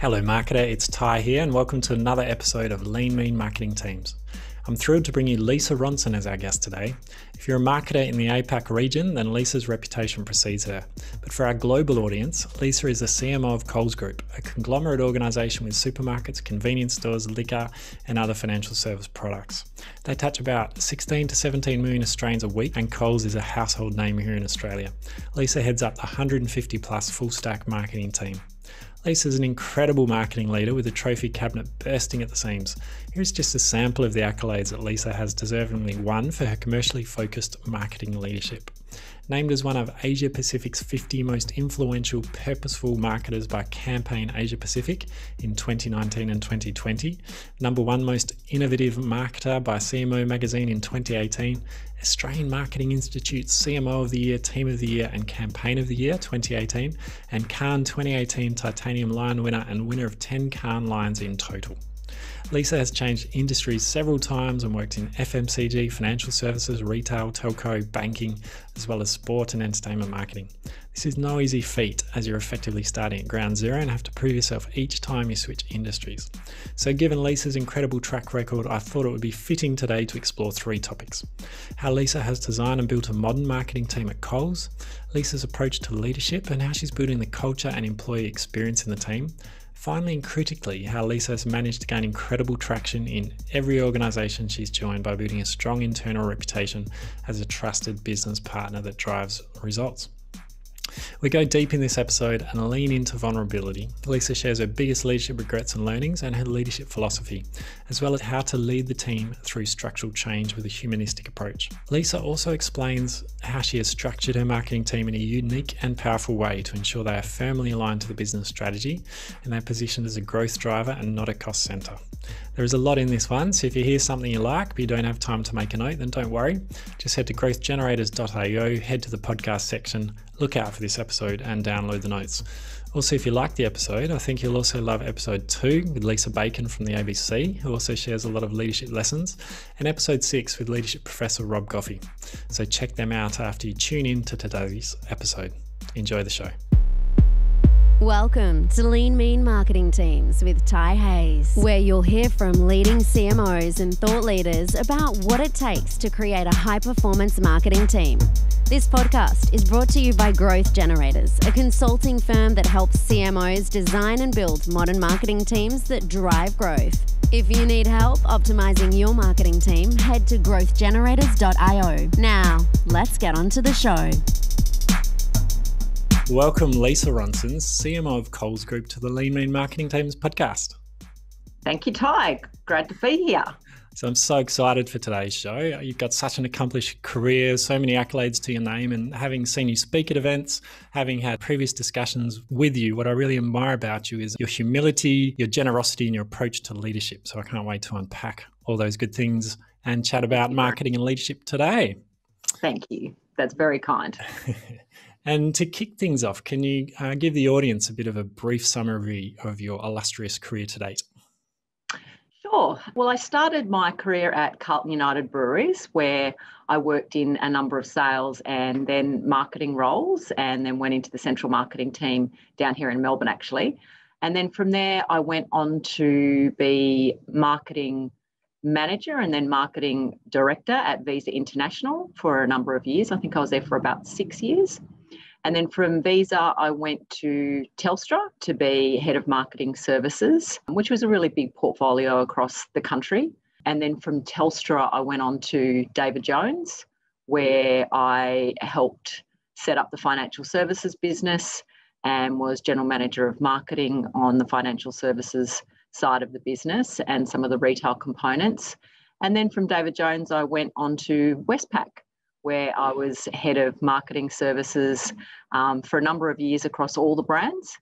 Hello marketer, it's Ty here and welcome to another episode of Lean Mean Marketing Teams. I'm thrilled to bring you Lisa Ronson as our guest today. If you're a marketer in the APAC region, then Lisa's reputation precedes her. But for our global audience, Lisa is the CMO of Coles Group, a conglomerate organisation with supermarkets, convenience stores, liquor and other financial service products. They touch about 16 to 17 million Australians a week, and Coles is a household name here in Australia. Lisa heads up the 150 plus full stack marketing team. Lisa is an incredible marketing leader with a trophy cabinet bursting at the seams. Here's just a sample of the accolades that Lisa has deservingly won for her commercially focused marketing leadership. Named as one of Asia Pacific's 50 most influential purposeful marketers by Campaign Asia Pacific in 2019 and 2020, number one most innovative marketer by CMO magazine in 2018, Australian Marketing Institute CMO of the Year, Team of the Year and Campaign of the Year 2018, and Cannes 2018 Titanium Lion winner and winner of 10 Cannes Lions in total. Lisa has changed industries several times and worked in FMCG, financial services, retail, telco, banking, as well as sport and entertainment marketing. This is no easy feat as you're effectively starting at ground zero and have to prove yourself each time you switch industries. So given Lisa's incredible track record, I thought it would be fitting today to explore three topics. How Lisa has designed and built a modern marketing team at Coles, Lisa's approach to leadership and how she's building the culture and employee experience in the team. Finally and critically, how Lisa has managed to gain incredible traction in every organisation she's joined by building a strong internal reputation as a trusted business partner that drives results. We go deep in this episode and lean into vulnerability. Lisa shares her biggest leadership regrets and learnings and her leadership philosophy, as well as how to lead the team through structural change with a humanistic approach. Lisa also explains how she has structured her marketing team in a unique and powerful way to ensure they are firmly aligned to the business strategy and they're positioned as a growth driver and not a cost centre. There is a lot in this one, so if you hear something you like but you don't have time to make a note, then don't worry. Just head to growthgenerators.io, head to the podcast section, look out for this episode and download the notes. Also, if you like the episode, I think you'll also love episode 2 with Lisa Bacon from the ABC, who also shares a lot of leadership lessons, and episode 6 with leadership professor Rob Goffey. So check them out after you tune in to today's episode. Enjoy the show. Welcome to Lean Mean Marketing Teams with Ty Hayes, where you'll hear from leading CMOs and thought leaders about what it takes to create a high-performance marketing team. This podcast is brought to you by Growth Generators, a consulting firm that helps CMOs design and build modern marketing teams that drive growth. If you need help optimizing your marketing team, head to growthgenerators.io. Now, let's get on to the show. Welcome Lisa Ronson, CMO of Coles Group, to the Lean Mean Marketing Teams podcast. Thank you, Ty. Great to be here. So I'm so excited for today's show. You've got such an accomplished career, so many accolades to your name, and having seen you speak at events, having had previous discussions with you, what I really admire about you is your humility, your generosity, and your approach to leadership. So I can't wait to unpack all those good things and chat about marketing and leadership today. Thank you. That's very kind. And to kick things off, can you give the audience a bit of a brief summary of your illustrious career to date? Sure. Well, I started my career at Carlton United Breweries, where I worked in a number of sales and then marketing roles, and then went into the central marketing team down here in Melbourne, actually. And then from there, I went on to be marketing manager and then marketing director at Visa International for a number of years. I think I was there for about 6 years. And then from Visa, I went to Telstra to be head of marketing services, which was a really big portfolio across the country. And then from Telstra, I went on to David Jones, where I helped set up the financial services business and was general manager of marketing on the financial services side of the business and some of the retail components. And then from David Jones, I went on to Westpac, where I was head of marketing services for a number of years across all the brands.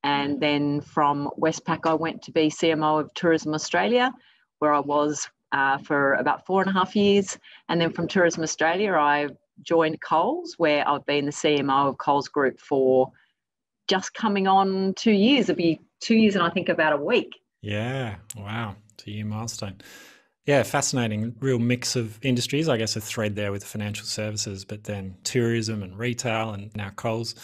And then from Westpac, I went to be CMO of Tourism Australia, where I was for about 4.5 years. And then from Tourism Australia, I joined Coles, where I've been the CMO of Coles Group for just coming on 2 years. It'll be 2 years and I think about a week. Yeah, wow, 2-year milestone. Yeah, fascinating. Real mix of industries, I guess a thread there with financial services, but then tourism and retail and now Coles.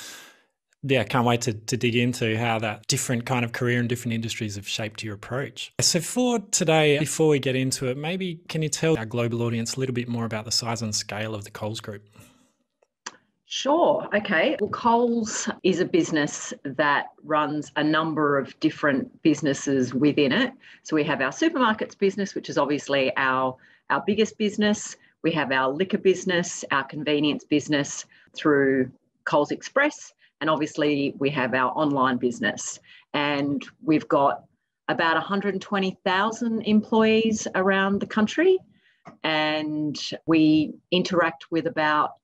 Yeah, can't wait to dig into how that different kind of career and different industries have shaped your approach. So for today, before we get into it, maybe can you tell our global audience a little bit more about the size and scale of the Coles Group? Sure. Okay. Well, Coles is a business that runs a number of different businesses within it. So we have our supermarkets business, which is obviously our biggest business. We have our liquor business, our convenience business through Coles Express. And obviously we have our online business. And we've got about 120,000 employees around the country. And we interact with about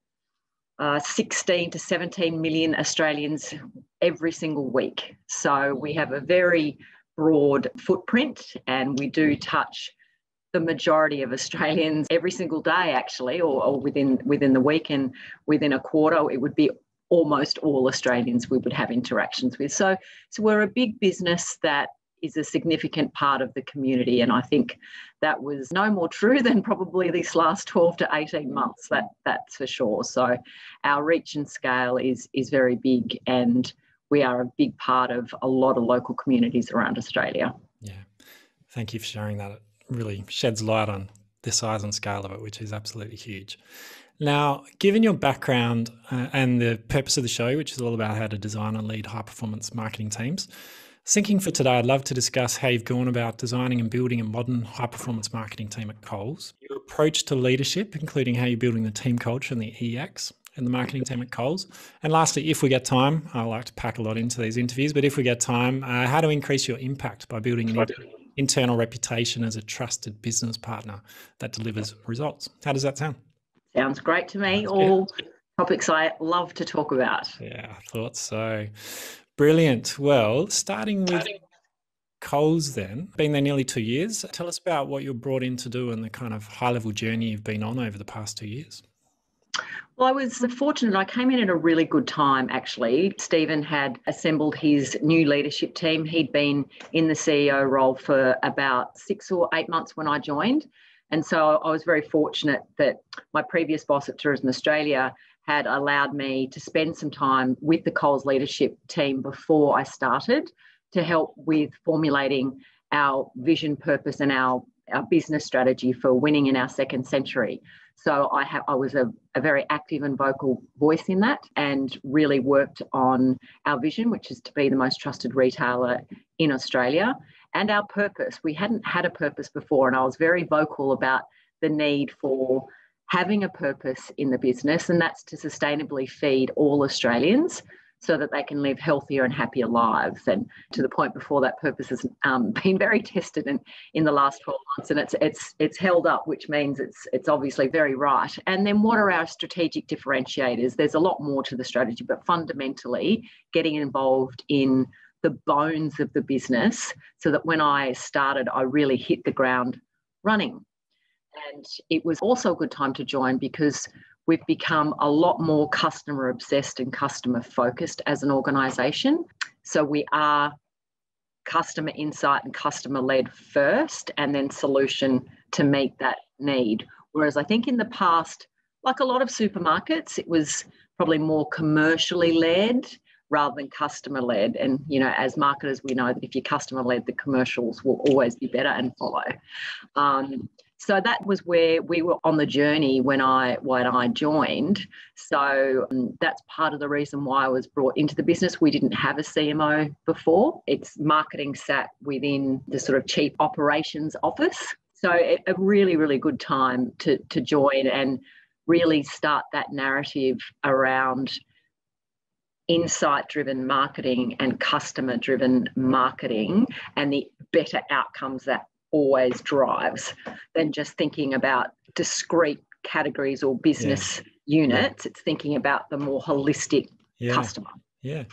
16 to 17 million Australians every single week. So we have a very broad footprint, and we do touch the majority of Australians every single day, actually, or within the week, and within a quarter, it would be almost all Australians we would have interactions with. So we're a big business that is a significant part of the community. And I think that was no more true than probably these last 12 to 18 months, that's for sure. So our reach and scale is very big, and we are a big part of a lot of local communities around Australia. Yeah, thank you for sharing that. It really sheds light on the size and scale of it, which is absolutely huge. Now, given your background and the purpose of the show, which is all about how to design and lead high-performance marketing teams, thinking for today, I'd love to discuss how you've gone about designing and building a modern high-performance marketing team at Coles, your approach to leadership, including how you're building the team culture and the EX and the marketing team at Coles. And lastly, if we get time, I like to pack a lot into these interviews, but if we get time, how to increase your impact by building an internal reputation as a trusted business partner that delivers results. How does that sound? Sounds great to me. All topics I love to talk about. Yeah, I thought so. Brilliant. Well, starting with Coles then, been there nearly 2 years. Tell us about what you're brought in to do and the kind of high-level journey you've been on over the past 2 years. Well, I was fortunate. I came in at a really good time, actually. Stephen had assembled his new leadership team. He'd been in the CEO role for about 6 or 8 months when I joined. And so I was very fortunate that my previous boss at Tourism Australia had allowed me to spend some time with the Coles leadership team before I started to help with formulating our vision, purpose, and our business strategy for winning in our second century. So I was a very active and vocal voice in that, and really worked on our vision, which is to be the most trusted retailer in Australia, and our purpose. We hadn't had a purpose before, and I was very vocal about the need for having a purpose in the business, and that's to sustainably feed all Australians so that they can live healthier and happier lives. And to the point before, that purpose has been very tested in the last 12 months, and it's held up, which means it's obviously very right. And then what are our strategic differentiators? There's a lot more to the strategy, but fundamentally getting involved in the bones of the business so that when I started, I really hit the ground running. And it was also a good time to join because we've become a lot more customer obsessed and customer focused as an organisation. So we are customer insight and customer led first, and then solution to meet that need. Whereas I think in the past, like a lot of supermarkets, it was probably more commercially led rather than customer led. And, you know, as marketers, we know that if you're customer led, the commercials will always be better and follow. So that was where we were on the journey when I joined. So that's part of the reason why I was brought into the business. We didn't have a CMO before. It's marketing sat within the sort of chief operations office. So a really, really good time to join and really start that narrative around insight-driven marketing and customer-driven marketing and the better outcomes that always drives than just thinking about discrete categories or business units. It's thinking about the more holistic customer. Yeah.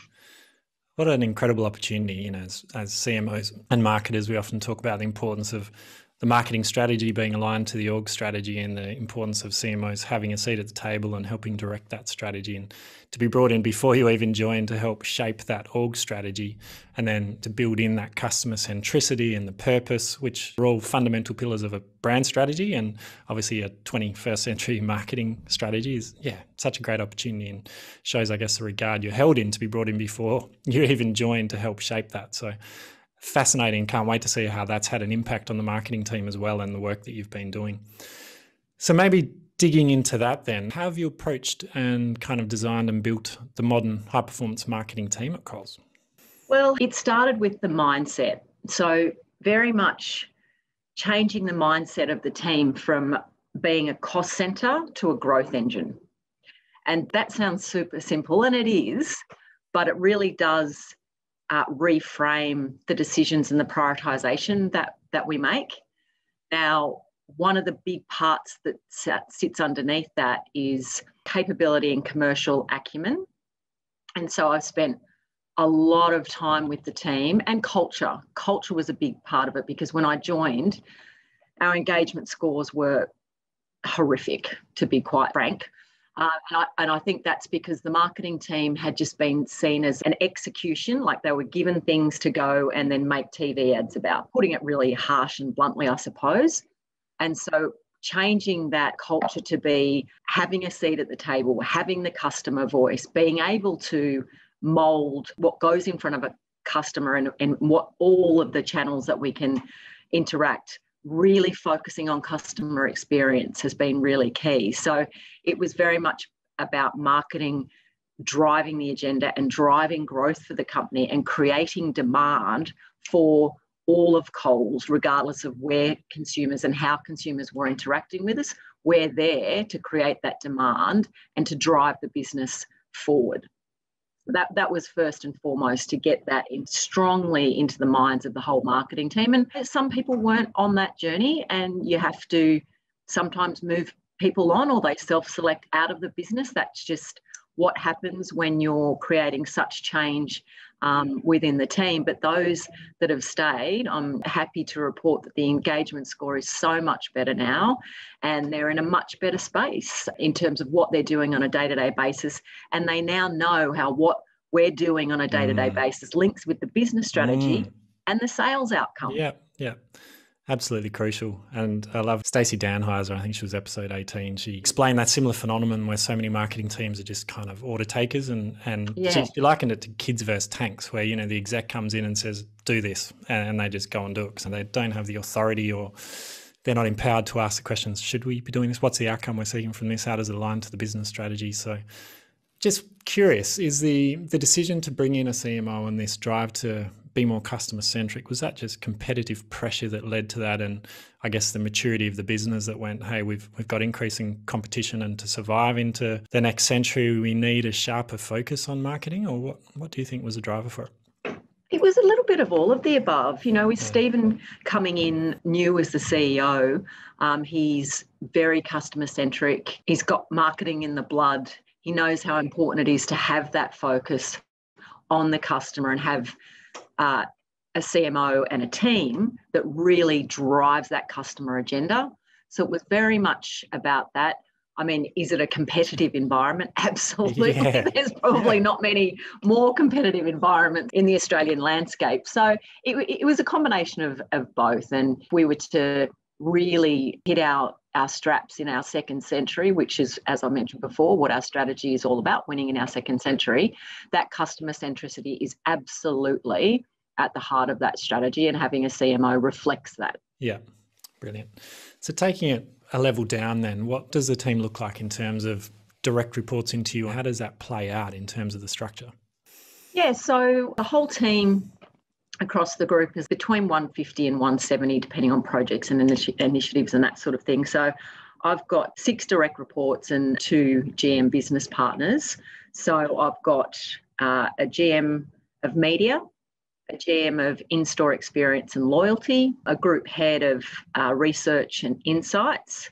What an incredible opportunity, you know, as CMOs and marketers, we often talk about the importance of the marketing strategy being aligned to the org strategy and the importance of CMOs having a seat at the table and helping direct that strategy, and to be brought in before you even join to help shape that org strategy, and then to build in that customer centricity and the purpose, which are all fundamental pillars of a brand strategy. And obviously a 21st century marketing strategy is, such a great opportunity, and shows, I guess, the regard you're held in to be brought in before you even join to help shape that. So fascinating. Can't wait to see how that's had an impact on the marketing team as well and the work that you've been doing. So maybe digging into that then, how have you approached and kind of designed and built the modern high-performance marketing team at Coles? Well, it started with the mindset. So very much changing the mindset of the team from being a cost centre to a growth engine. And that sounds super simple, and it is, but it really does reframe the decisions and the prioritisation that we make. Now, one of the big parts that sits underneath that is capability and commercial acumen. And so I've spent a lot of time with the team, and culture. Culture was a big part of it, because when I joined, our engagement scores were horrific, to be quite frank. And I think that's because the marketing team had just been seen as an execution, like they were given things to go and then make TV ads about, putting it really harsh and bluntly, I suppose. And so changing that culture to be having a seat at the table, having the customer voice, being able to mould what goes in front of a customer and what all of the channels that we can interact, really focusing on customer experience has been really key. So it was very much about marketing, driving the agenda and driving growth for the company and creating demand for all of Coles, regardless of where consumers and how consumers were interacting with us. We're there to create that demand and to drive the business forward. That was first and foremost, to get that strongly into the minds of the whole marketing team. And some people weren't on that journey, and you have to sometimes move people on, or they self-select out of the business. That's just what happens when you're creating such change within the team. But those that have stayed, I'm happy to report that the engagement score is so much better now, and they're in a much better space in terms of what they're doing on a day-to-day basis. And they now know how what we're doing on a day-to-day basis links with the business strategy and the sales outcome. Yeah. Absolutely crucial. And I love Stacey Danheiser, I think she was episode 18. She explained that similar phenomenon where so many marketing teams are just kind of order takers, and she likened it to kids versus tanks, where, the exec comes in and says, do this, and they just go and do it, because they don't have the authority, or they're not empowered to ask the questions, should we be doing this? What's the outcome we're seeking from this? How does it align to the business strategy? So just curious, is the decision to bring in a CMO and this drive to be more customer centric, was that just competitive pressure that led to that, and I guess the maturity of the business that went, hey, we've got increasing competition, and to survive into the next century we need a sharper focus on marketing? Or what do you think was the driver for it? It was a little bit of all of the above. With Stephen coming in new as the CEO, he's very customer centric. He's got marketing in the blood. He knows how important it is to have that focus on the customer and have a CMO and a team that really drives that customer agenda. So it was very much about that. I mean, is it a competitive environment? Absolutely. Yeah. There's probably not many more competitive environments in the Australian landscape. So it was a combination of both. And we were to really hit our straps in our second century, which is, as I mentioned before, what our strategy is all about, winning in our second century. That customer centricity is absolutely at the heart of that strategy, and having a CMO reflects that. Yeah, brilliant. So taking it a level down then, what does the team look like in terms of direct reports into you? How does that play out in terms of the structure? Yeah, so the whole team across the group is between 150 and 170, depending on projects and initiatives and that sort of thing. So I've got 6 direct reports and 2 GM business partners. So I've got a GM of media, a GM of in-store experience and loyalty, a group head of research and insights,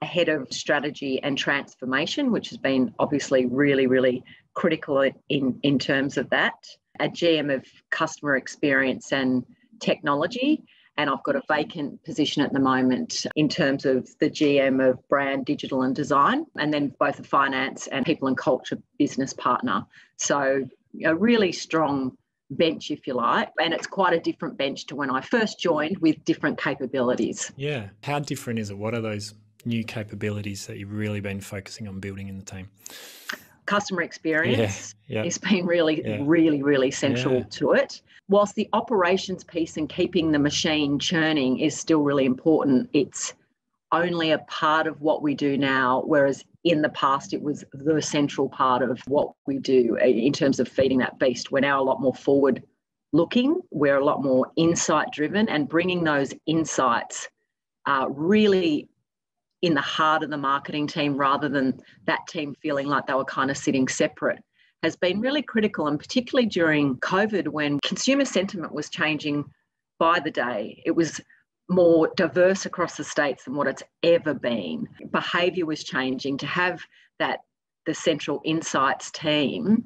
a head of strategy and transformation, which has been obviously really, really critical in terms of that, a GM of customer experience and technology, And I've got a vacant position at the moment in terms of the GM of brand, digital and design, and then both a finance and people and culture business partner. So a really strong bench, if you like, and it's quite a different bench to when I first joined with different capabilities. Yeah. How different is it? What are those new capabilities that you've really been focusing on building in the team? Customer experience Yeah. has been really central to it. Whilst the operations piece and keeping the machine churning is still really important, it's only a part of what we do now, whereas in the past it was the central part of what we do in terms of feeding that beast. We're now a lot more forward looking, we're a lot more insight driven, and bringing those insights really in the heart of the marketing team rather than that team feeling like they were kind of sitting separate has been really critical, and particularly during COVID when consumer sentiment was changing by the day. It was more diverse across the states than what it's ever been. Behaviour was changing. To have the central insights team,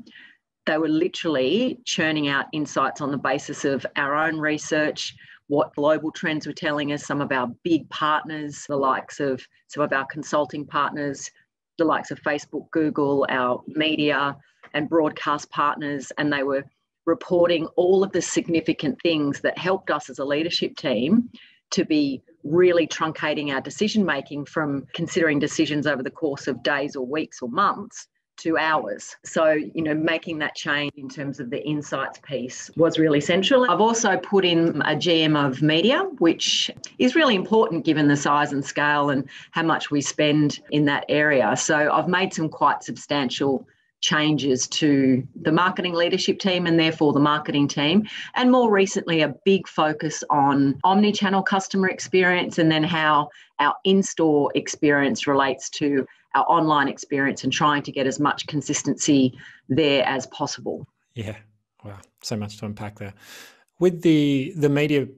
they were literally churning out insights on the basis of our own research, what global trends were telling us, some of our big partners, the likes of some of our consulting partners, the likes of Facebook, Google, our media and broadcast partners, and they were reporting all of the significant things that helped us as a leadership team to be really truncating our decision making from considering decisions over the course of days or weeks or months to hours. So, making that change in terms of the insights piece was really central. I've also put in a GM of media, which is really important given the size and scale and how much we spend in that area. So I've made some quite substantial changes to the marketing leadership team and therefore the marketing team, and more recently a big focus on omni-channel customer experience and then how our in-store experience relates to our online experience and trying to get as much consistency there as possible. Yeah, wow, so much to unpack there. With the media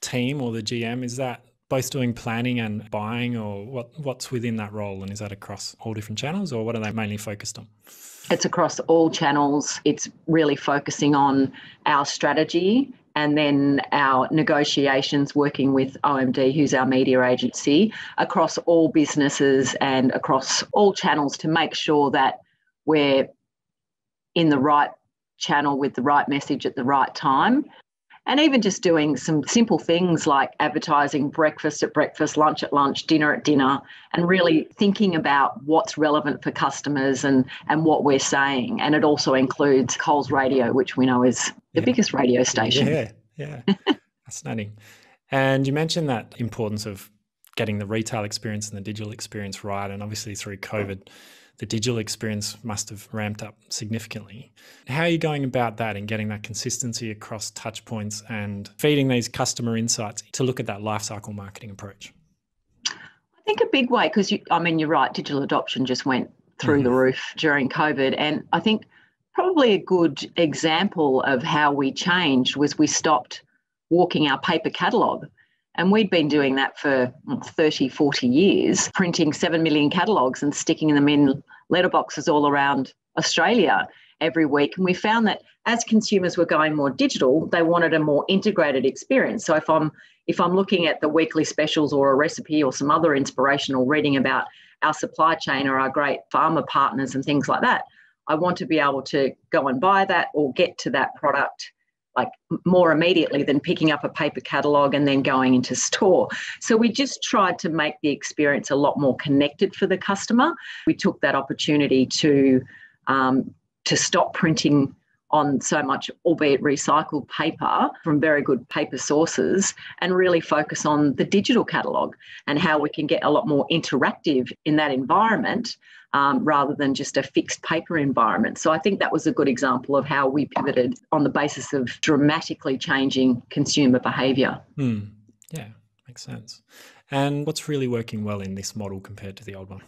team or the GM, is that both doing planning and buying, or what's within that role, and is that across all different channels, or what are they mainly focused on? It's across all channels. It's really focusing on our strategy and then our negotiations, working with OMD, who's our media agency, across all businesses and across all channels to make sure that we're in the right channel with the right message at the right time. And even just doing some simple things like advertising breakfast at breakfast, lunch at lunch, dinner at dinner, and really thinking about what's relevant for customers and what we're saying. And it also includes Coles Radio, which we know is the biggest radio station. Yeah. Fascinating. And you mentioned that importance of getting the retail experience and the digital experience right. And obviously through COVID, the digital experience must have ramped up significantly. How are you going about that and getting that consistency across touch points and feeding these customer insights to look at that lifecycle marketing approach? I think a big way, because you're right, digital adoption just went through the roof during COVID. And I think probably a good example of how we changed was we stopped walking our paper catalogue. And we'd been doing that for 30, 40 years, printing 7 million catalogues and sticking them in letterboxes all around Australia every week. And we found that as consumers were going more digital, they wanted a more integrated experience. So if I'm looking at the weekly specials or a recipe or some other inspirational reading about our supply chain or our great pharma partners and things like that, I want to be able to go and buy that or get to that product like more immediately than picking up a paper catalogue and then going into store. So we just tried to make the experience a lot more connected for the customer. We took that opportunity to stop printing on so much, albeit recycled paper from very good paper sources, and really focus on the digital catalogue and how we can get a lot more interactive in that environment rather than just a fixed paper environment. So I think that was a good example of how we pivoted on the basis of dramatically changing consumer behaviour. Yeah, makes sense. And what's really working well in this model compared to the old one?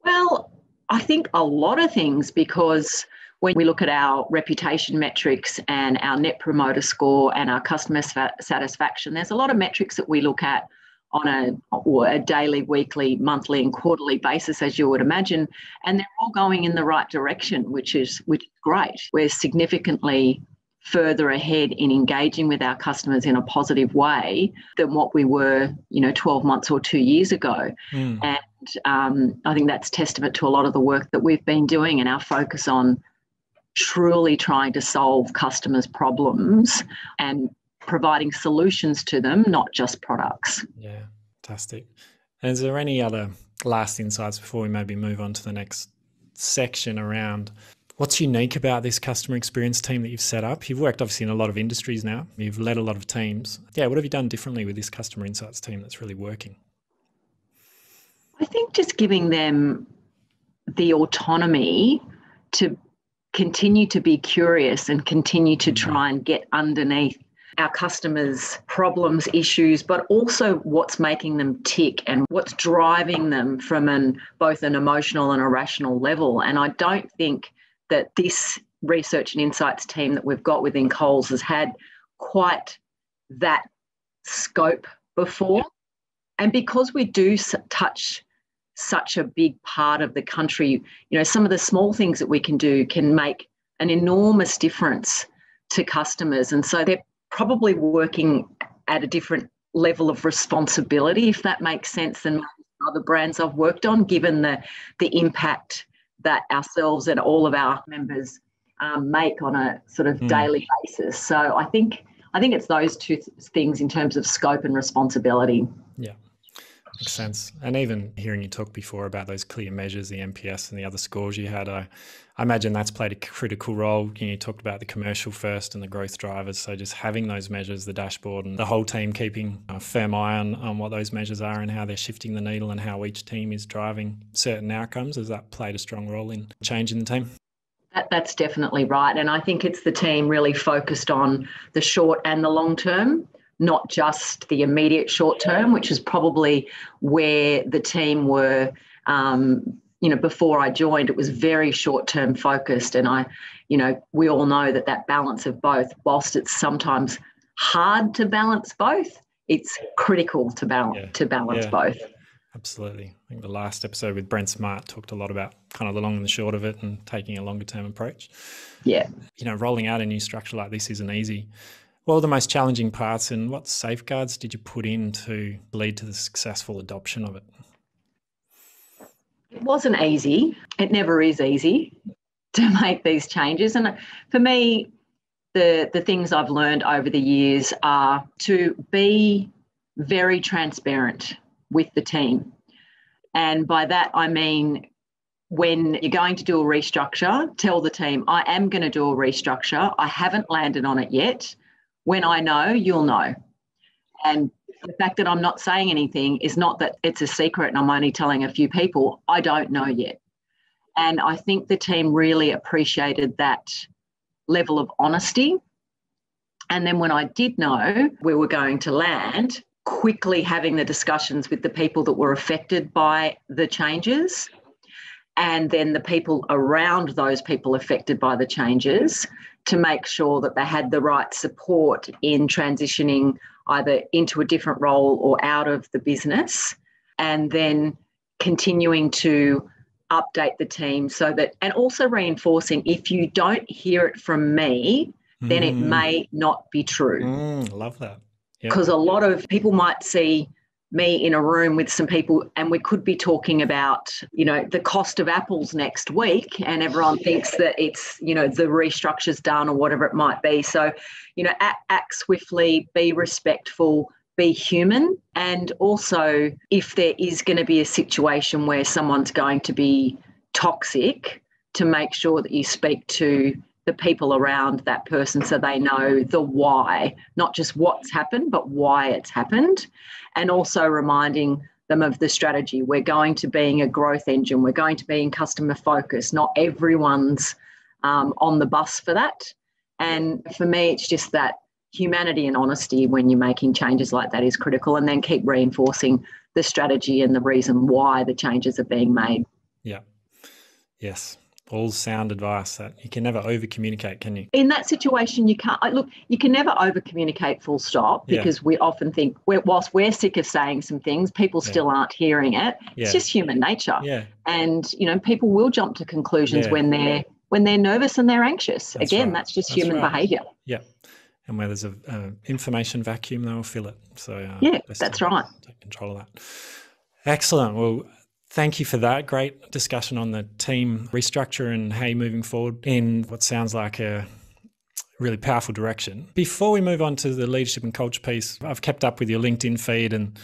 Well, I think a lot of things, because when we look at our reputation metrics and our net promoter score and our customer satisfaction, there's a lot of metrics that we look at on a daily, weekly, monthly and quarterly basis, as you would imagine, and they're all going in the right direction, which is great. We're significantly further ahead in engaging with our customers in a positive way than what we were, 12 months or 2 years ago. And I think that's testament to a lot of the work that we've been doing and our focus on truly trying to solve customers' problems and providing solutions to them, not just products. Yeah, fantastic. And is there any other last insights before we maybe move on to the next section around what's unique about this customer experience team that you've set up? You've worked obviously in a lot of industries now. You've led a lot of teams. Yeah, what have you done differently with this customer insights team that's really working? I think just giving them the autonomy to continue to be curious and continue to try and get underneath our customers' problems, issues, but also what's making them tick and what's driving them from both an emotional and a rational level. And I don't think that this research and insights team that we've got within Coles has had quite that scope before. And because we do touch such a big part of the country, some of the small things that we can do can make an enormous difference to customers. And so they're probably working at a different level of responsibility, if that makes sense, than other brands I've worked on, given the impact that ourselves and all of our members make on a sort of daily basis. So I think it's those two things in terms of scope and responsibility. Yeah, makes sense. And even hearing you talk before about those clear measures, the NPS and the other scores you had, I imagine that's played a critical role. You talked about the commercial first and the growth drivers. So just having those measures, the dashboard, and the whole team keeping a firm eye on what those measures are and how they're shifting the needle and how each team is driving certain outcomes. Has that played a strong role in changing the team? That's definitely right. And I think it's the team really focused on the short and the long term, not just the immediate short term, which is probably where the team were, before I joined. It was very short term focused. And we all know that balance of both, whilst it's sometimes hard to balance both, it's critical to balance both. Absolutely. I think the last episode with Brent Smart talked a lot about kind of the long and the short of it and taking a longer term approach. Yeah. Rolling out a new structure like this isn't easy. What were the most challenging parts and what safeguards did you put in to lead to the successful adoption of it? It wasn't easy. It never is easy to make these changes. And for me, the things I've learned over the years are to be very transparent with the team. And by that, I mean, when you're going to do a restructure, tell the team, I am going to do a restructure. I haven't landed on it yet. When I know, you'll know. And the fact that I'm not saying anything is not that it's a secret and I'm only telling a few people. I don't know yet. And I think the team really appreciated that level of honesty. And then when I did know we were going to land, quickly having the discussions with the people that were affected by the changes, and then the people around those people affected by the changes, to make sure that they had the right support in transitioning either into a different role or out of the business, and then continuing to update the team so that, and also reinforcing, if you don't hear it from me, then it may not be true. Love that. Because a lot of people might see me in a room with some people and we could be talking about, the cost of apples next week, and everyone thinks that it's, the restructure's done or whatever it might be. So, act swiftly, be respectful, be human. And also, if there is going to be a situation where someone's going to be toxic, to make sure that you speak to the people around that person so they know the why, not just what's happened, but why it's happened. And also reminding them of the strategy. We're going to being a growth engine. We're going to being customer focused. Not everyone's on the bus for that. And for me, it's just that humanity and honesty when you're making changes like that is critical, and then keep reinforcing the strategy and the reason why the changes are being made. Yeah. Yes. All sound advice that you can never over communicate, can you? In that situation, you can't. Look, you can never over communicate full stop, because we often think, whilst we're sick of saying some things, people still aren't hearing it. It's just human nature. And, people will jump to conclusions when they're when they're nervous and they're anxious. That's Again, right. that's just That's human right. behaviour. Yeah. And where there's a information vacuum, they will fill it. So That's right. Take control of that. Excellent. Well, thank you for that. Great discussion on the team restructure and how you're moving forward in what sounds like a really powerful direction. Before we move on to the leadership and culture piece, I've kept up with your LinkedIn feed and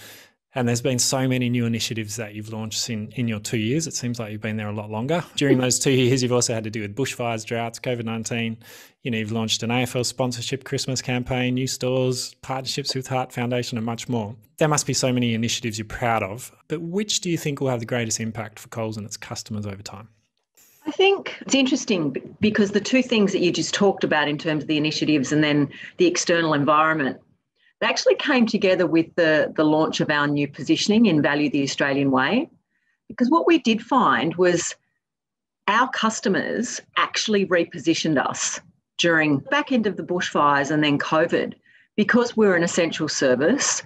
there's been so many new initiatives that you've launched in your 2 years. It seems like you've been there a lot longer. During those 2 years, you've also had to deal with bushfires, droughts, COVID-19. You've launched an AFL sponsorship Christmas campaign, new stores, partnerships with Heart Foundation and much more. There must be so many initiatives you're proud of, but which do you think will have the greatest impact for Coles and its customers over time? I think it's interesting because the two things that you just talked about in terms of the initiatives and then the external environment, they actually came together with the launch of our new positioning in Value the Australian Way. Because what we did find was our customers actually repositioned us during the back end of the bushfires and then COVID, because we're an essential service,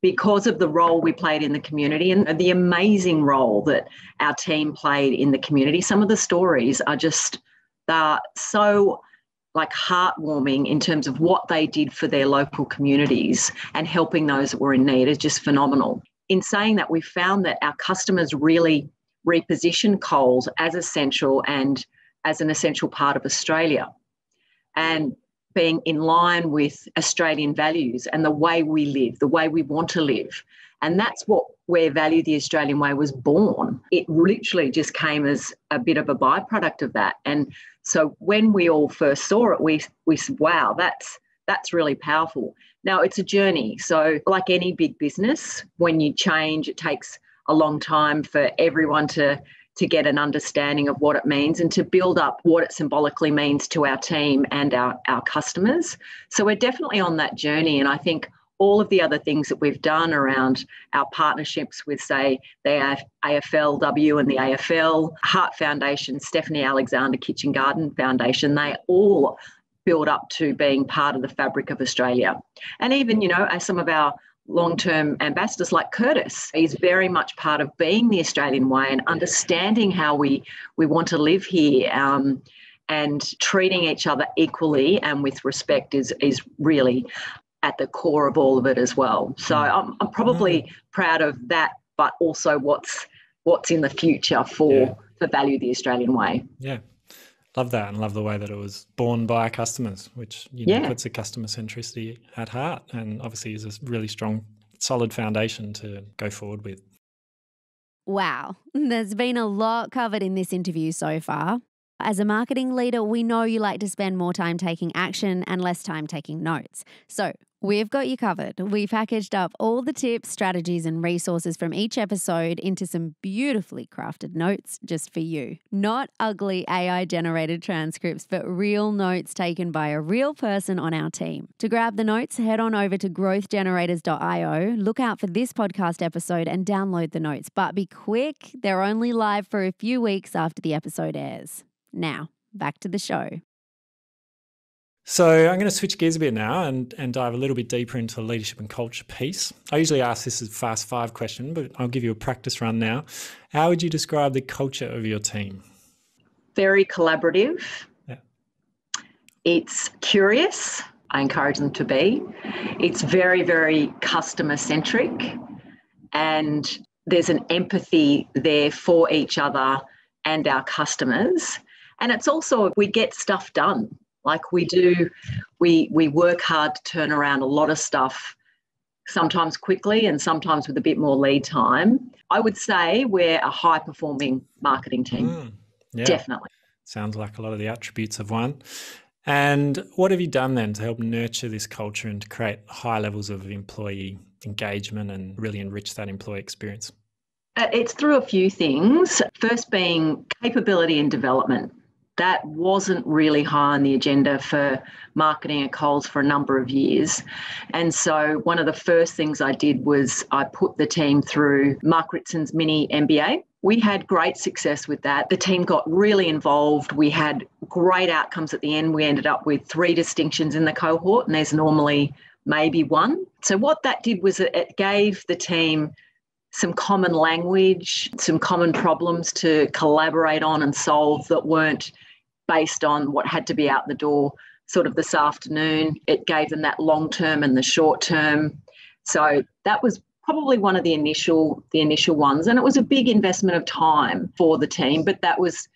because of the role we played in the community and the amazing role that our team played in the community. Some of the stories are just, they're so heartwarming in terms of what they did for their local communities and helping those that were in need is just phenomenal. In saying that, we found that our customers really repositioned Coles as essential and as an essential part of Australia and being in line with Australian values and the way we live, the way we want to live. And that's where Value the Australian Way was born. It literally just came as a bit of a byproduct of that. And so when we all first saw it, we said, wow, that's really powerful. Now, it's a journey. So like any big business, when you change, it takes a long time for everyone to get an understanding of what it means and to build up what it symbolically means to our team and our customers. So we're definitely on that journey. And I think all of the other things that we've done around our partnerships with, say, the AFLW and the AFL, Heart Foundation, Stephanie Alexander Kitchen Garden Foundation, they all build up to being part of the fabric of Australia. And even, as some of our long-term ambassadors like Curtis, he's very much part of being the Australian way and understanding how we want to live here and treating each other equally and with respect is really at the core of all of it as well. So I'm probably proud of that, but also what's in the future for Value the Australian Way. Yeah. Love that and love the way that it was born by customers, which puts the customer centricity at heart and obviously is a really strong, solid foundation to go forward with. Wow, there's been a lot covered in this interview so far. As a marketing leader, we know you like to spend more time taking action and less time taking notes. So we've got you covered. We packaged up all the tips, strategies, and resources from each episode into some beautifully crafted notes just for you. Not ugly AI-generated transcripts, but real notes taken by a real person on our team. To grab the notes, head on over to growthgenerators.io, look out for this podcast episode and download the notes. But be quick, they're only live for a few weeks after the episode airs. Now, back to the show. So I'm going to switch gears a bit now and dive a little bit deeper into the leadership and culture piece. I usually ask this as a fast 5 question, but I'll give you a practice run now. How would you describe the culture of your team? Very collaborative. Yeah. It's curious. I encourage them to be. It's very, very customer centric. And there's an empathy there for each other and our customers. And it's also, we get stuff done. Like we do, we work hard to turn around a lot of stuff, sometimes quickly and sometimes with a bit more lead time. I would say we're a high-performing marketing team. Definitely. Sounds like a lot of the attributes of one. And what have you done then to help nurture this culture and to create high levels of employee engagement and really enrich that employee experience? It's through a few things. First being capability and development. That wasn't really high on the agenda for marketing at Coles for a number of years. And so one of the first things I did was I put the team through Mark Ritson's mini MBA. We had great success with that. The team got really involved. We had great outcomes at the end. We ended up with 3 distinctions in the cohort, and there's normally maybe 1. So what that did was it gave the team some common language, some common problems to collaborate on and solve that weren't based on what had to be out the door sort of this afternoon. It gave them that long term and the short term. So that was probably one of the initial ones. And it was a big investment of time for the team, but that was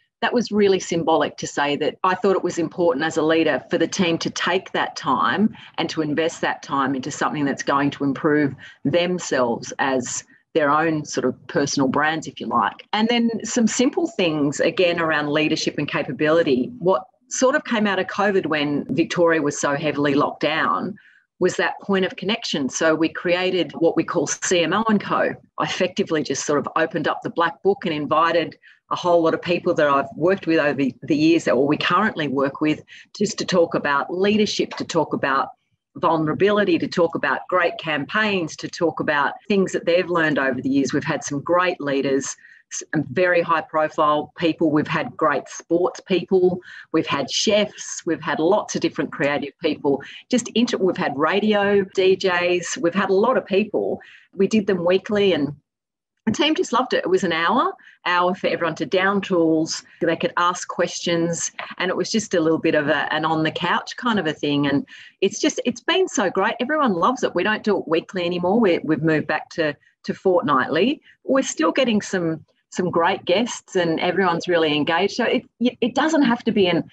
really symbolic to say that I thought it was important as a leader for the team to take that time and to invest that time into something that's going to improve themselves as their own sort of personal brands, if you like. And then some simple things, again, around leadership and capability. What sort of came out of COVID when Victoria was so heavily locked down was that point of connection. So we created what we call CMO and Co. I effectively just sort of opened up the black book and invited a whole lot of people that I've worked with over the years, or we currently work with, just to talk about leadership, to talk about vulnerability, to talk about great campaigns, to talk about things that they've learned over the years. We've had some great leaders, some very high profile people. We've had great sports people. We've had chefs. We've had lots of different creative people. We've had radio DJs. We've had a lot of people. We did them weekly and the team just loved it. It was an hour for everyone to down tools. They could ask questions, and it was just a little bit of an on the couch kind of a thing. And it's been so great. Everyone loves it. We don't do it weekly anymore. We've moved back to fortnightly. We're still getting some great guests, and everyone's really engaged. So it doesn't have to be a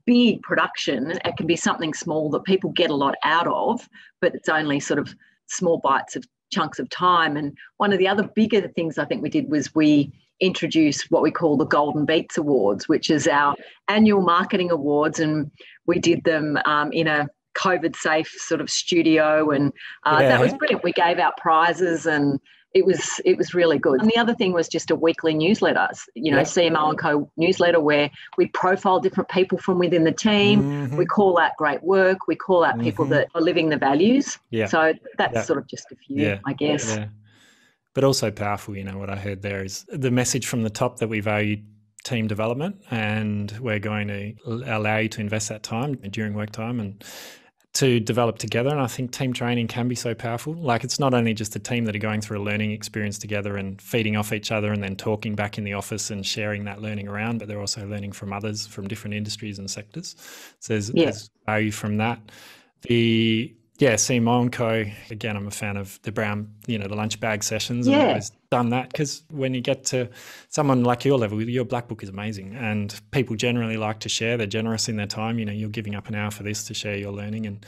big production. It can be something small that people get a lot out of, but it's only sort of small bites of chunks of time. And one of the other bigger things I think we did was we introduced what we call the Golden Beats Awards, which is our annual marketing awards. And we did them in a COVID-safe sort of studio. And that was brilliant. We gave out prizes and it was really good. And the other thing was just a weekly newsletter, CMO and Co newsletter, where we profile different people from within the team. Mm-hmm. We call out great work. We call out people that are living the values. Yeah. So that's sort of just a few, I guess. Yeah. But also powerful, what I heard there is the message from the top that we value team development, and we're going to allow you to invest that time during work time and to develop together. And I think team training can be so powerful. Like, it's not only just the team that are going through a learning experience together and feeding off each other and then talking back in the office and sharing that learning around, but they're also learning from others from different industries and sectors. So there's value from that. The CMO and Co, again, I'm a fan of the brown, the lunch bag sessions. And I've always done that, because when you get to someone like your level, your black book is amazing, and people generally like to share. They're generous in their time. You're giving up an hour for this to share your learning.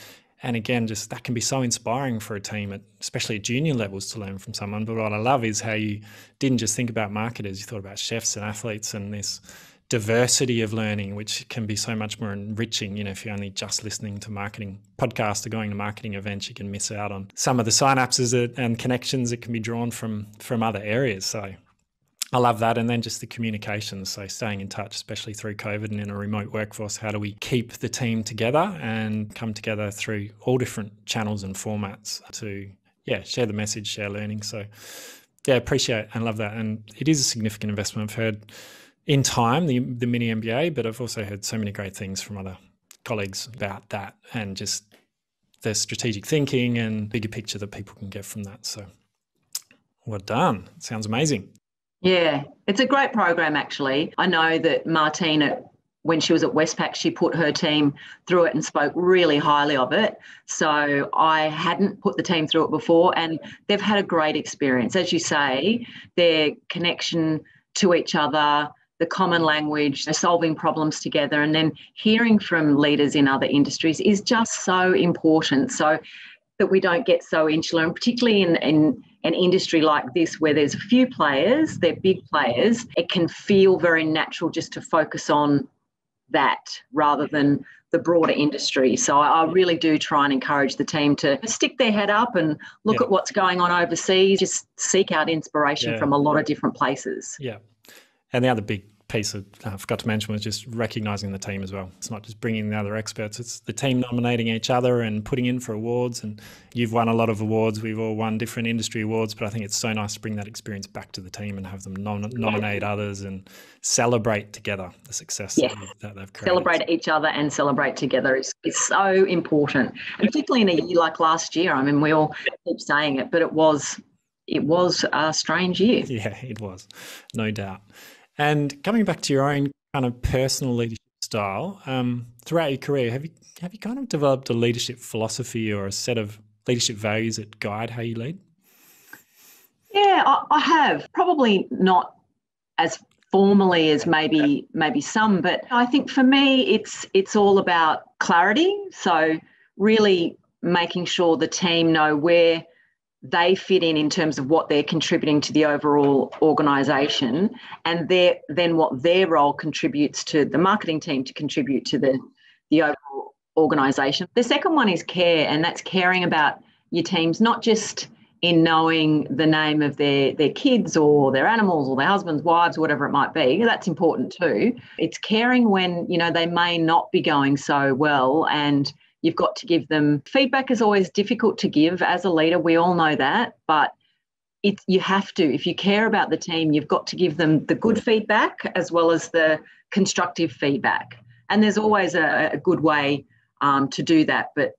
And again, just that can be so inspiring for a team, especially at junior levels, to learn from someone. But what I love is how you didn't just think about marketers, you thought about chefs and athletes, and this diversity of learning, which can be so much more enriching. If you're only just listening to marketing podcasts or going to marketing events, you can miss out on some of the synapses and connections that can be drawn from other areas. So I love that. And then just the communications, so staying in touch, especially through COVID and in a remote workforce. How do we keep the team together and come together through all different channels and formats to share the message, share learning. So appreciate and love that. And it is a significant investment. I've heard in time, the mini MBA, but I've also heard so many great things from other colleagues about that, and just the strategic thinking and bigger picture that people can get from that. So well done. Sounds amazing. Yeah, it's a great program, actually. I know that Martina, when she was at Westpac, she put her team through it and spoke really highly of it. So I hadn't put the team through it before, and they've had a great experience. As you say, their connection to each other, the common language, solving problems together, and then hearing from leaders in other industries is just so important, so that we don't get so insular. And particularly in an industry like this, where there's a few players, they're big players, it can feel very natural just to focus on that rather than the broader industry. So I really do try and encourage the team to stick their head up and look at what's going on overseas, just seek out inspiration from a lot of different places. Yeah. And the other big piece I forgot to mention was just recognising the team as well. It's not just bringing the other experts, it's the team nominating each other and putting in for awards. And you've won a lot of awards, we've all won different industry awards, but I think it's so nice to bring that experience back to the team and have them nominate others and celebrate together the success that they've created. Celebrate each other and celebrate together is so important. And particularly in a year like last year, I mean, we all keep saying it, but it was a strange year. Yeah, it was, no doubt. And coming back to your own kind of personal leadership style. Throughout your career, have you kind of developed a leadership philosophy or a set of leadership values that guide how you lead? Yeah, I have. Probably not as formally as maybe some, but I think for me it's all about clarity. So really making sure the team know where they fit in terms of what they're contributing to the overall organisation, and then what their role contributes to the marketing team to contribute to the overall organisation. The second one is care, and that's caring about your teams, not just in knowing the name of their kids or their animals or their husbands, wives, whatever it might be. That's important too. It's caring when, they may not be going so well, and you've got to give them feedback. Is always difficult to give as a leader. We all know that, but you have to. If you care about the team, you've got to give them the good feedback as well as the constructive feedback. And there's always a good way to do that. But,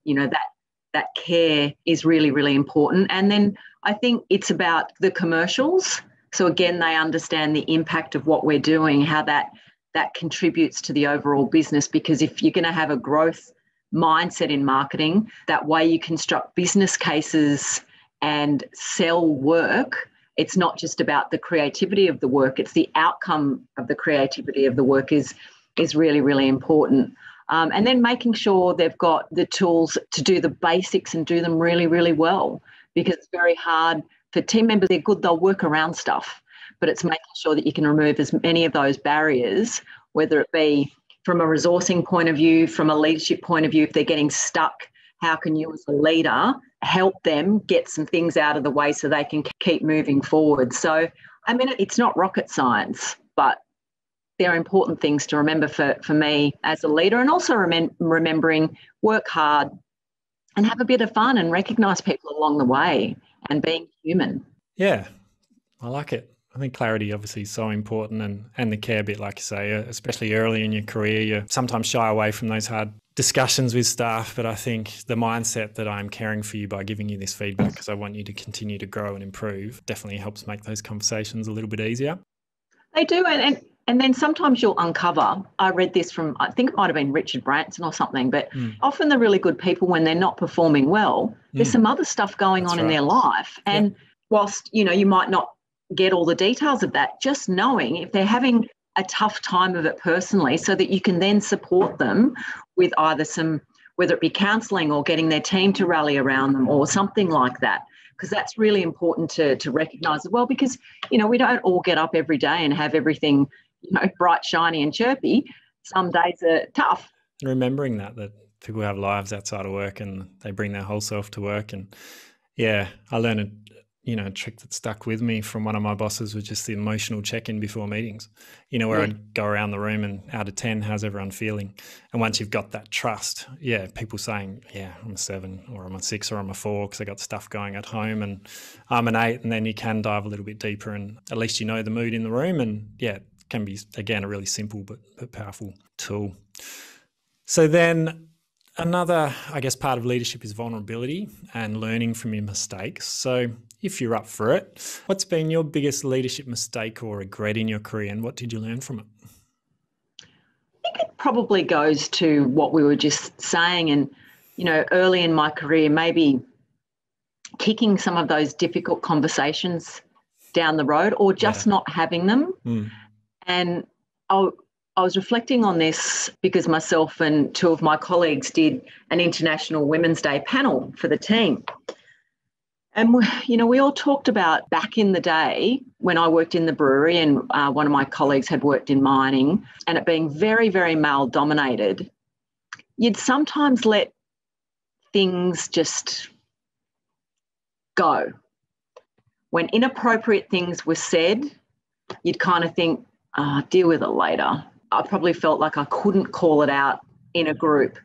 that care is really, really important. And then I think it's about the commercials. So again, they understand the impact of what we're doing, how that contributes to the overall business. Because if you're going to have a growth mindset in marketing, that way you construct business cases and sell work. It's not just about the creativity of the work, it's the outcome of the creativity of the work is really, really important. And then making sure they've got the tools to do the basics and do them really, really well, because it's very hard for team members. They're good, they'll work around stuff, but it's making sure that you can remove as many of those barriers, whether it be from a resourcing point of view, from a leadership point of view. If they're getting stuck, how can you as a leader help them get some things out of the way so they can keep moving forward? So, it's not rocket science, but there are important things to remember for me as a leader, and also remembering work hard and have a bit of fun and recognise people along the way and being human. Yeah, I like it. I think clarity obviously is so important, and the care bit, like you say, especially early in your career, you sometimes shy away from those hard discussions with staff, but I think the mindset that I'm caring for you by giving you this feedback because I want you to continue to grow and improve definitely helps make those conversations a little bit easier. They do, and then sometimes you'll uncover, I read this from, I think it might have been Richard Branson or something, but often the really good people, when they're not performing well, there's some other stuff going on in their life. And whilst, you might not get all the details of that, just knowing if they're having a tough time of it personally, so that you can then support them with either whether it be counselling or getting their team to rally around them or something like that. Because that's really important to recognise as well, because, we don't all get up every day and have everything, bright, shiny and chirpy. Some days are tough. Remembering that people have lives outside of work and they bring their whole self to work. And yeah, I learned a trick that stuck with me from one of my bosses was just the emotional check-in before meetings, where I'd go around the room and out of 10, how's everyone feeling? And once you've got that trust, people saying, I'm a 7 or I'm a 6 or I'm a 4 because I got stuff going at home, and I'm an 8, and then you can dive a little bit deeper and at least you know the mood in the room. And it can be, again, a really simple but powerful tool. So then another, I guess, part of leadership is vulnerability and learning from your mistakes. So if you're up for it, what's been your biggest leadership mistake or regret in your career, and what did you learn from it? I think it probably goes to what we were just saying, and, early in my career, maybe kicking some of those difficult conversations down the road or just not having them. And I was reflecting on this because myself and 2 of my colleagues did an International Women's Day panel for the team. And, we all talked about back in the day when I worked in the brewery and one of my colleagues had worked in mining, and it being very, very male dominated, you'd sometimes let things just go. When inappropriate things were said, you'd kind of think, deal with it later. I probably felt like I couldn't call it out in a group.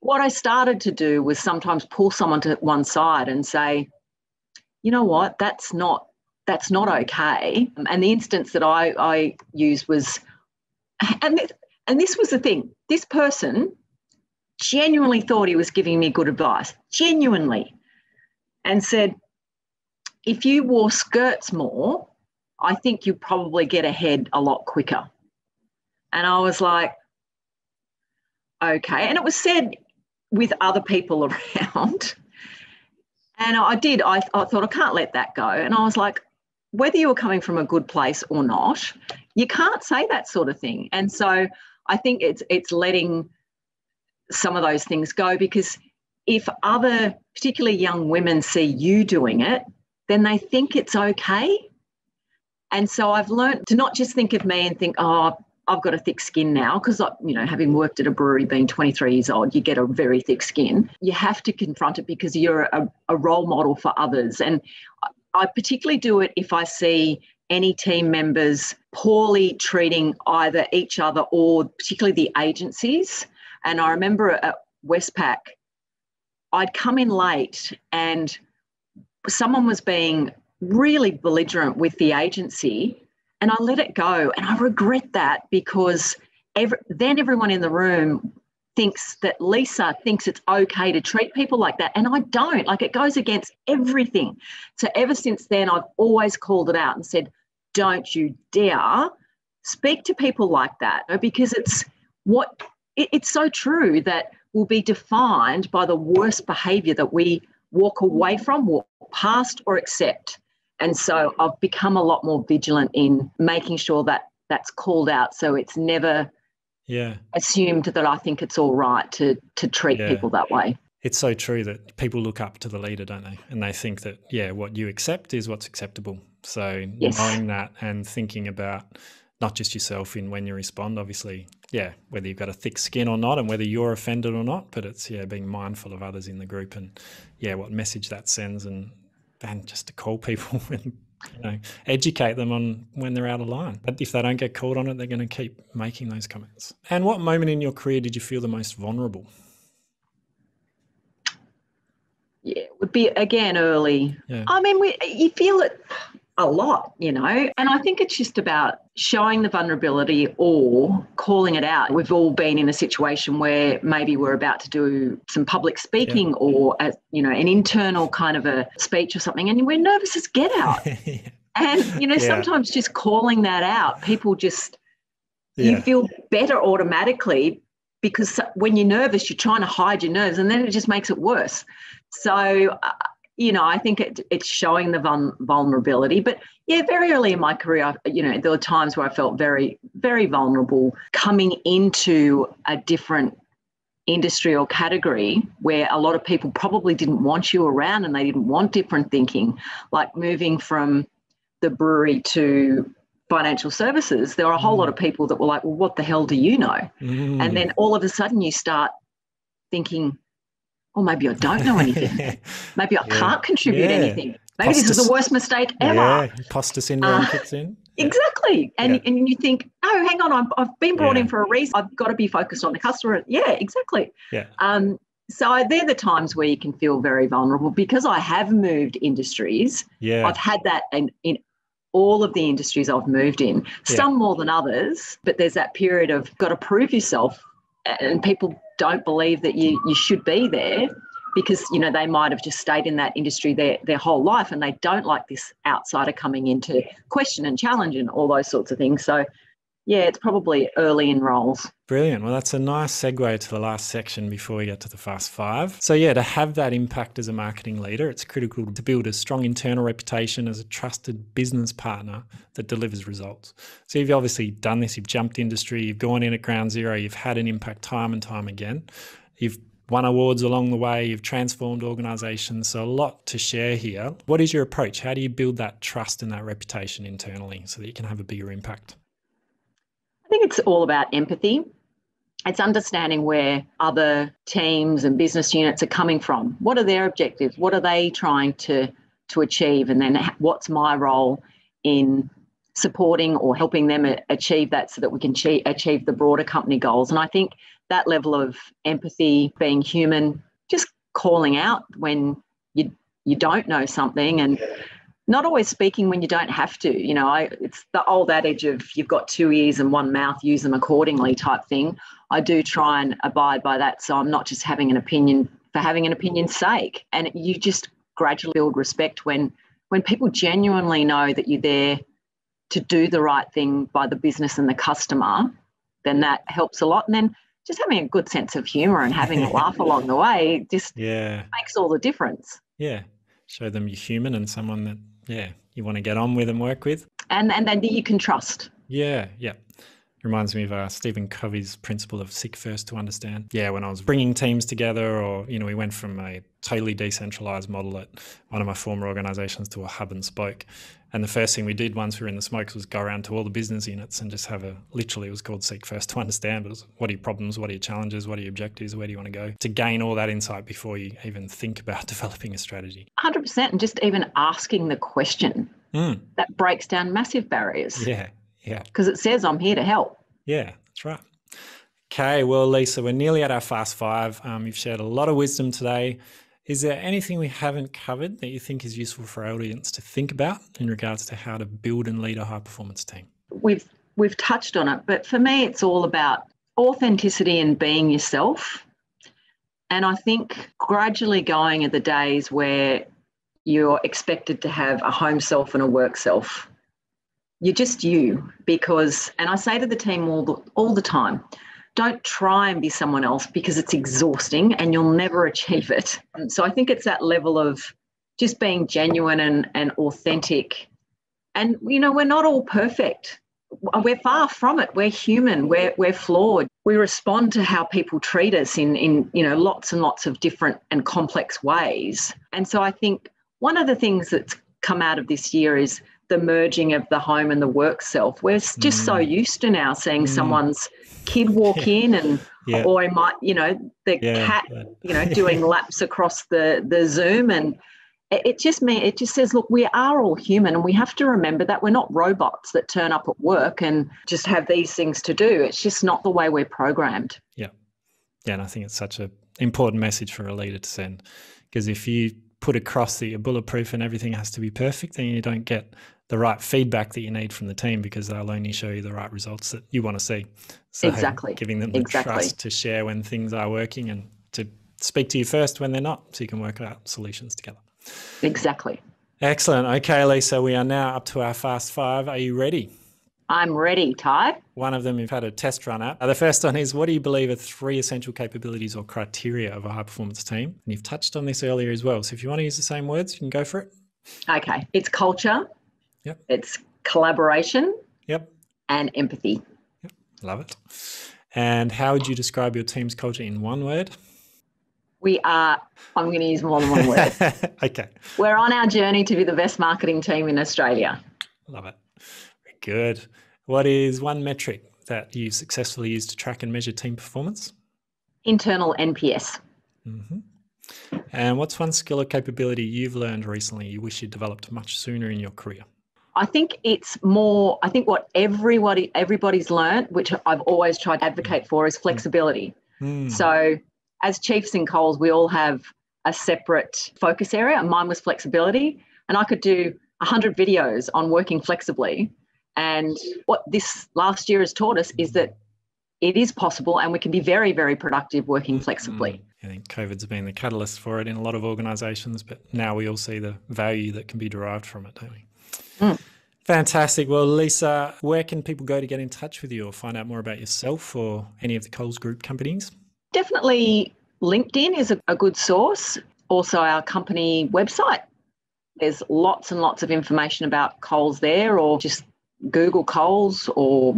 What I started to do was sometimes pull someone to one side and say, you know what, that's not okay. And the instance that I used was, and this was the thing, this person genuinely thought he was giving me good advice, genuinely, and said, if you wore skirts more, I think you'd probably get ahead a lot quicker. And I was like, okay. And it was said with other people around. And I thought, I can't let that go. And I was like, whether you were coming from a good place or not, you can't say that sort of thing. And so I think it's letting some of those things go, because if other, particularly young women, see you doing it, then they think it's okay. And so I've learned to not just think of me and think, oh, I've got a thick skin now, because, having worked at a brewery, being 23 years old, you get a very thick skin. You have to confront it because you're a role model for others. And I particularly do it if I see any team members poorly treating either each other or particularly the agencies. And I remember at Westpac, I'd come in late and someone was being really belligerent with the agency, and I let it go. And I regret that, because then everyone in the room thinks that Lisa thinks it's okay to treat people like that. And I don't. Like, it goes against everything. So ever since then, I've always called it out and said, don't you dare speak to people like that, because it's so true that we'll be defined by the worst behaviour that we walk away from, walk past, or accept. And so I've become a lot more vigilant in making sure that that's called out, so it's never assumed that I think it's all right to treat people that way. It's so true that people look up to the leader, don't they? And they think that, what you accept is what's acceptable. So knowing that and thinking about not just yourself in when you respond, obviously, whether you've got a thick skin or not, and whether you're offended or not, but it's, being mindful of others in the group and, what message that sends, and just to call people and, educate them on when they're out of line. But if they don't get called on it, they're going to keep making those comments. And what moment in your career did you feel the most vulnerable? Yeah, it would be, again, early. Yeah. I mean, you feel it a lot, and I think it's just about showing the vulnerability or calling it out. We've all been in a situation where maybe we're about to do some public speaking or, an internal kind of a speech or something, and we're nervous as get out. And, sometimes just calling that out, people just, you feel better automatically, because when you're nervous, you're trying to hide your nerves, and then it just makes it worse. So, I think it's showing the vulnerability. But, very early in my career, there were times where I felt very, very vulnerable coming into a different industry or category where a lot of people probably didn't want you around, and they didn't want different thinking. Like moving from the brewery to financial services, there were a whole lot of people that were like, well, what the hell do you know? And then all of a sudden you start thinking, oh, maybe I don't know anything. Maybe I can't contribute anything. Maybe this is the worst mistake ever. Yeah, imposter syndrome kicks in. Exactly. And you think, oh, hang on, I've been brought in for a reason. I've got to be focused on the customer. Yeah, exactly. Yeah. So they're the times where you can feel very vulnerable, because I have moved industries. Yeah. I've had that in all of the industries I've moved in, some more than others, but there's that period of got to prove yourself, and people don't believe that you should be there, because, they might have just stayed in that industry their whole life, and they don't like this outsider coming in to question and challenge and all those sorts of things. So, it's probably early in roles. Brilliant. Well, that's a nice segue to the last section before we get to the Fast Five. So, to have that impact as a marketing leader, it's critical to build a strong internal reputation as a trusted business partner that delivers results. So you've obviously done this, you've jumped industry, you've gone in at ground zero, you've had an impact time and time again. You've won awards along the way, you've transformed organisations, so a lot to share here. What is your approach? How do you build that trust and that reputation internally so that you can have a bigger impact? I think it's all about empathy. It's understanding where other teams and business units are coming from. What are their objectives? What are they trying to achieve? And then what's my role in supporting or helping them achieve that, so that we can achieve the broader company goals? And I think that level of empathy, being human, just calling out when you don't know something, and not always speaking when you don't have to. It's the old adage of you've got two ears and one mouth, use them accordingly type thing. I do try and abide by that. So I'm not just having an opinion for having an opinion's sake. And you just gradually build respect when people genuinely know that you're there to do the right thing by the business and the customer, then that helps a lot. And then just having a good sense of humour and having a laugh along the way just makes all the difference. Yeah. Show them you're human and someone that, you want to get on with and work with. And then you can trust. Yeah. Reminds me of Stephen Covey's principle of seek first to understand. Yeah, when I was bringing teams together, or, we went from a totally decentralized model at one of my former organizations to a hub and spoke. And the first thing we did once we were in the smokes was go around to all the business units and just have literally it was called seek first to understand. It was, what are your problems? What are your challenges? What are your objectives? Where do you want to go? To gain all that insight before you even think about developing a strategy. 100%. And just even asking the question, that breaks down massive barriers. Yeah. Because it says I'm here to help. Yeah, that's right. Okay, well, Lisa, we're nearly at our Fast Five. You've shared a lot of wisdom today. Is there anything we haven't covered that you think is useful for our audience to think about in regards to how to build and lead a high-performance team? We've touched on it, but for me, it's all about authenticity and being yourself. And I think gradually going are the days where you're expected to have a home self and a work self. You're just you, and I say to the team all the time, don't try and be someone else because it's exhausting and you'll never achieve it. And so I think it's that level of just being genuine and authentic. And, we're not all perfect. We're far from it. We're human. We're flawed. We respond to how people treat us in lots and lots of different and complex ways. And so I think one of the things that's come out of this year is the merging of the home and the work self. We're just so used to now seeing someone's kid walk in and or it might, cat, doing laps across the Zoom. And it just says, look, we are all human and we have to remember that we're not robots that turn up at work and just have these things to do. It's just not the way we're programmed. Yeah. Yeah. And I think it's such an important message for a leader to send, because if you put across that you're bulletproof and everything has to be perfect, then you don't get the right feedback that you need from the team, because they'll only show you the right results that you want to see. So exactly. Giving them the trust to share when things are working and to speak to you first when they're not, so you can work out solutions together. Exactly. Excellent. Okay, Lisa, we are now up to our Fast Five. Are you ready? I'm ready, Ty. One of them you've had a test run at. The first one is, what do you believe are 3 essential capabilities or criteria of a high-performance team? And you've touched on this earlier as well. So if you want to use the same words, you can go for it. Okay. It's culture. Yep. It's collaboration. Yep. And empathy. Yep. Love it. And how would you describe your team's culture in one word? I'm going to use more than one word. Okay. We're on our journey to be the best marketing team in Australia. Love it. Very good. What is one metric that you've successfully used to track and measure team performance? Internal NPS. Mm-hmm. And what's one skill or capability you've learned recently you wish you developed much sooner in your career? I think what everybody's learned, which I've always tried to advocate for, is flexibility. So as chiefs in Coles, we all have a separate focus area, and mine was flexibility. And I could do 100 videos on working flexibly. And what this last year has taught us is that it is possible and we can be very, very productive working flexibly. I think COVID's been the catalyst for it in a lot of organisations, but now we all see the value that can be derived from it, don't we? Fantastic. Well, Lisa, where can people go to get in touch with you or find out more about yourself or any of the Coles Group companies? Definitely LinkedIn is a good source. Also our company website. There's lots and lots of information about Coles there, or just Google Coles or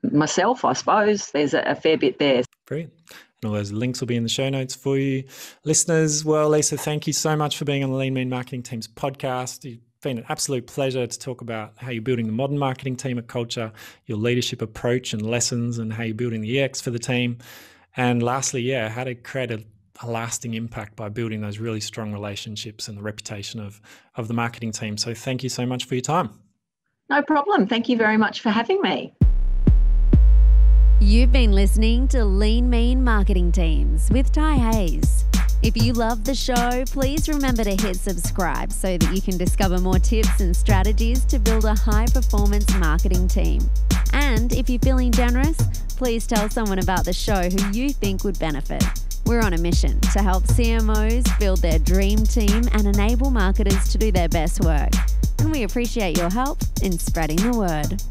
myself, I suppose. There's a fair bit there. Brilliant. And all those links will be in the show notes for you. Listeners, well, Lisa, thank you so much for being on the Lean Mean Marketing Team's podcast. You've been an absolute pleasure to talk about how you're building the modern marketing team at Culture, your leadership approach and lessons, and how you're building the EX for the team. And lastly, how to create a lasting impact by building those really strong relationships and the reputation of the marketing team. So thank you so much for your time. No problem. Thank you very much for having me. You've been listening to Lean Mean Marketing Teams with Ty Hayes. If you love the show, please remember to hit subscribe so that you can discover more tips and strategies to build a high-performance marketing team. And if you're feeling generous, please tell someone about the show who you think would benefit. We're on a mission to help CMOs build their dream team and enable marketers to do their best work. And we appreciate your help in spreading the word.